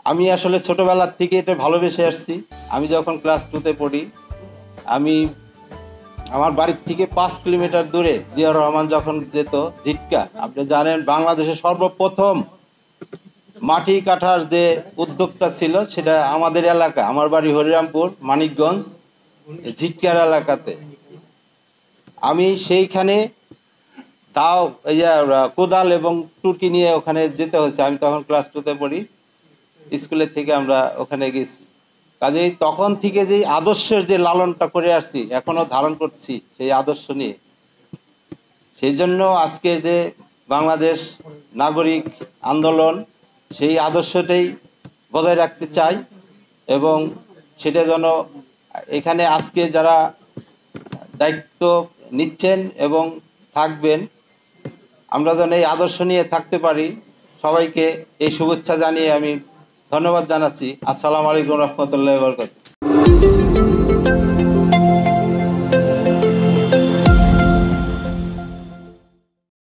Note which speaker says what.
Speaker 1: আমি আসলে ছোটবেলার থেকে এটা ভালোবেসে আসছি। আমি যখন ক্লাস 2-তে পড়ি, আমি আমার বাড়ির থেকে 5 কিলোমিটার দূরে জিয়াউর রহমান যখন যেত ঝিটকা, আপনি জানেন বাংলাদেশের সর্বপ্রথম মাটি কাটার যে উদ্যোগটা ছিল সেটা আমাদের এলাকা, আমার বাড়ি হরিরামপুর মানিকগঞ্জ ঝিটকার এলাকাতে। আমি সেইখানে তাও এই যে কোদাল এবং টুকি নিয়ে ওখানে যেতে হয়েছে। আমি তখন ক্লাস 2-তে পড়ি, স্কুলের থেকে আমরা ওখানে গেছি। কাজেই তখন থেকে যে আদর্শের যে লালনটা করে আসছি, এখনো ধারণ করছি সেই আদর্শ নিয়ে। সেই জন্য আজকে যে বাংলাদেশ নাগরিক আন্দোলন, সেই আদর্শটাই বজায় রাখতে চাই এবং সেটা যেন এখানে আজকে যারা দায়িত্ব নিচ্ছেন এবং থাকবেন, আমরা যেন এই আদর্শ নিয়ে থাকতে পারি। সবাইকে এই শুভেচ্ছা জানিয়ে আমি ধন্যবাদ জানাচ্ছি। আসসালামু আলাইকুম রহমতুল্লাহি ওয়া বারাকাতুহু।